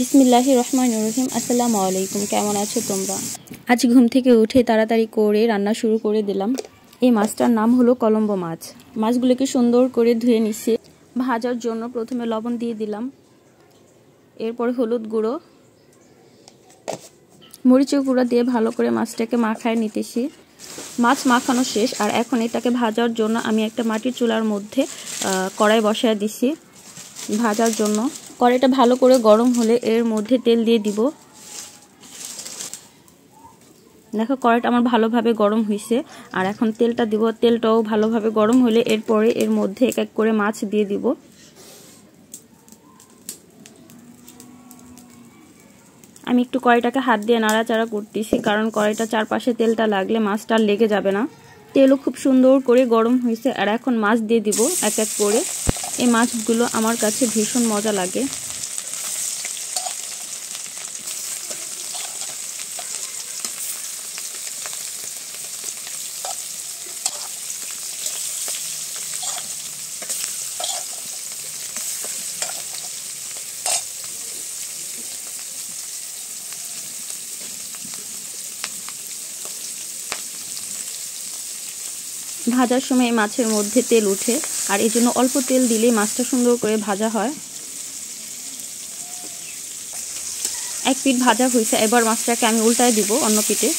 বিসমিল্লাহির রহমানির রহিম। আসসালামু আলাইকুম। কেমন আছো তোমরা? আজ ঘুম থেকে উঠে তাড়াতাড়ি করে রান্না শুরু করে দিলাম। এই মাছটার নাম হলো কলম্বো মাছ। মাছগুলোকে সুন্দর করে ধুয়ে নিচ্ছি। ভাজার জন্য প্রথমে লবণ দিয়ে দিলাম, এরপর হলুদ গুঁড়ো, মরিচের গুঁড়ো দিয়ে ভালো করে মাছটাকে মাখায় নিতেছি। মাছ মাখানো শেষ, আর এখন এটাকে ভাজার জন্য আমি একটা মাটির চুলার মধ্যে কড়াই বসায় দিছি ভাজার জন্য। কড়াইটা ভালো করে গরম হলে এর মধ্যে তেল দিয়ে দিব। দেখো কড়াইটা আমার ভালোভাবে গরম হয়েছে, আর এখন তেলটা দিব। তেলটাও ভালোভাবে গরম হলে এরপরে এর মধ্যে এক এক করে মাছ দিয়ে দিব। আমি একটু কড়াইটাকে হাত দিয়ে নাড়াচাড়া করতেছি, কারণ কড়াইটা চারপাশে তেলটা লাগলে মাছটা লেগে যাবে না। তেলও খুব সুন্দর করে গরম হয়েছে, আর এখন মাছ দিয়ে দিব এক এক করে। এই মাছগুলো আমার কাছে ভীষণ মজা লাগে। ভাজার সময় মাছের মধ্যে তেল উঠে, আর এই জন্য অল্প তেল দিলেই মাছটা সুন্দর করে ভাজা হয়। এক পিঠ ভাজা হয়েছে, এবার মাছটাকে আমি উল্টায় দিব অন্য পিঠে।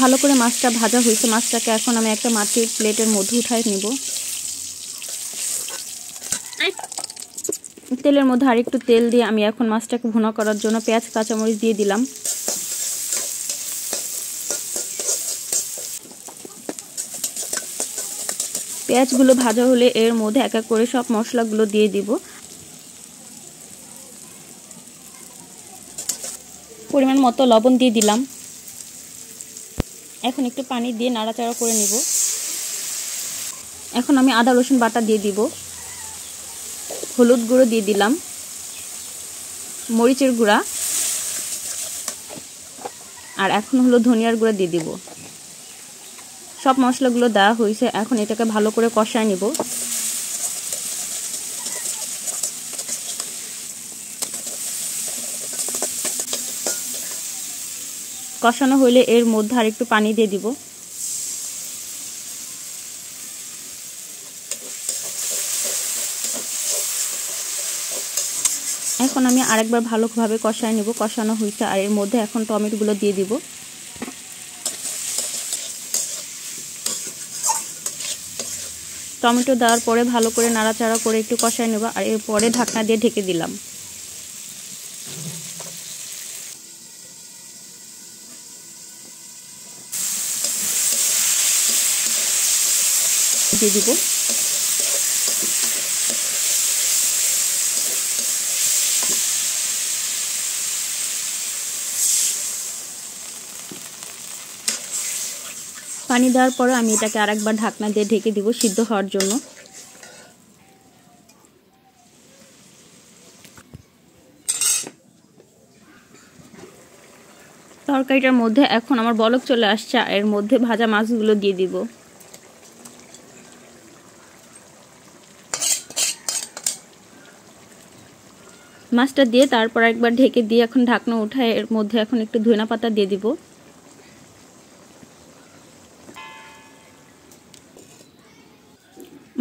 ভালো করে মাছটা ভাজা হয়েছে। মাছটাকে এখন আমি একটা মাটির প্লেটের মধ্যে উঠায় নিব। তেলের মধ্যে আরেকটু তেল দিয়ে আমি এখন মাছটাকে ভুনা করার জন্য পেঁয়াজ কাঁচামরিচ দিয়ে দিলাম। পেঁয়াজগুলো ভাজা হলে এর মধ্যে এক এক করে সব মশলাগুলো দিয়ে দিব। পরিমাণ মতো লবণ দিয়ে দিলাম। এখন একটু পানি দিয়ে নাড়াচাড়া করে নিব। এখন আমি আদা রসুন বাটা দিয়ে দিব, হলুদ গুঁড়ো দিয়ে দিলাম, মরিচের গুঁড়া, আর এখন হলো ধনিয়ার গুঁড়া দিয়ে দিব। সব মশলাগুলো দেওয়া হয়েছে, এখন এটাকে ভালো করে কষায় নিব। কষানো হলে এর মধ্যে আরেকটু পানি দিয়ে দিব। এখন আমি আরেকবার ভালোভাবে কষায় নিব। কষানো হয়েছে, আর এর মধ্যে এখন টমেটোগুলো দিয়ে দিব। টমেটো দেওয়ার পরে ভালো করে নাড়াচাড়া করে একটু কষায় নেব, আর এরপরে ঢাকনা দিয়ে ঢেকে দিলাম। দিয়ে দিব। পানি দেওয়ার পরে আমি এটাকে আরেকবার ঢাকনা দিয়ে ঢেকে দিব সিদ্ধ হওয়ার জন্য। তরকারিটার মধ্যে এখন আমার বলক চলে আসছে, এর মধ্যে ভাজা মাছগুলো দিয়ে দিব। মাছটা দিয়ে তারপর একবার ঢেকে দিয়ে এখন ঢাকনা উঠায় এর মধ্যে এখন একটু ধনিয়া পাতা দিয়ে দিব।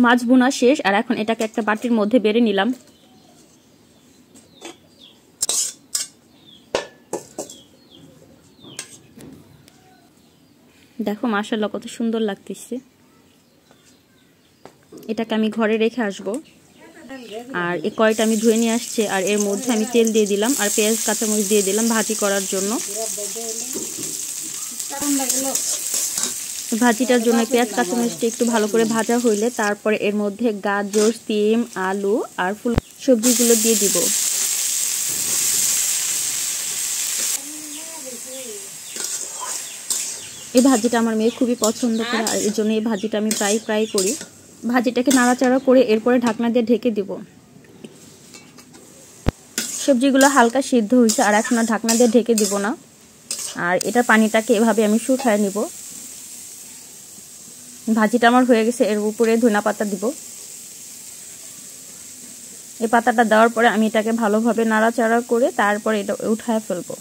মাছ ভুনা শেষ, আর এখন এটাকে একটা বাটির মধ্যে বেড়ে নিলাম। দেখো মাশাআল্লাহ কত সুন্দর লাগতেছে। এটাকে আমি ঘরে রেখে আসবো। আর এই কড়াইটা আমি ধুয়ে নিয়ে আসছি, আর এর মধ্যে আমি তেল দিয়ে দিলাম, আর পেঁয়াজ কাঁচামরিচ দিয়ে দিলাম ভাজি করার জন্য। ভাজিটার জন্য পেঁয়াজ কাঁচামরিচটা একটু ভালো করে ভাজা হইলে তারপরে এর মধ্যে গাজর, সিম, আলু আর ফুল সবজিগুলো দিয়ে দিব। এই ভাজিটা আমার মেয়ে খুবই পছন্দ করে, আর এই জন্য এই ভাজিটা আমি প্রায় করি। ভাজিটাকে নাড়াচাড়া করে এরপরে ঢাকনা দিয়ে ঢেকে দিব। সবজিগুলো হালকা সিদ্ধ হয়েছে, আর এখন ঢাকনা দিয়ে ঢেকে দিব না। আর এটা পানিটাকে এভাবে আমি শুকায় নিব। ভাজিটা আমার হয়ে গেছে, এর উপরে ধনিয়া পাতা দিব। এই পাতাটা দেওয়ার পরে আমি এটাকে ভালোভাবে নাড়াচাড়া করে তারপরে এটা উঠায় ফেলবো।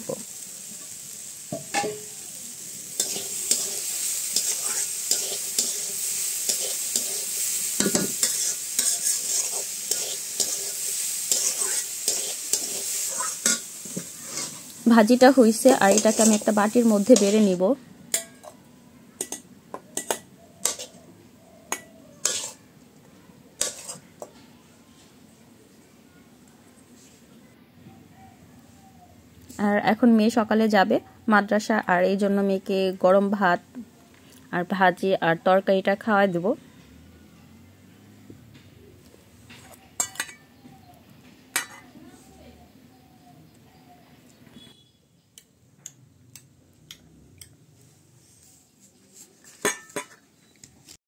ভাজিটা হইছে আর এটাকে আমি একটা বাটির মধ্যে বেড়ে নিব। আর এখন মেয়ে সকালে যাবে মাদ্রাসা, আর এই জন্য মেয়েকে গরম ভাত আর ভাজি আর তরকারিটা খাওয়াই দেব।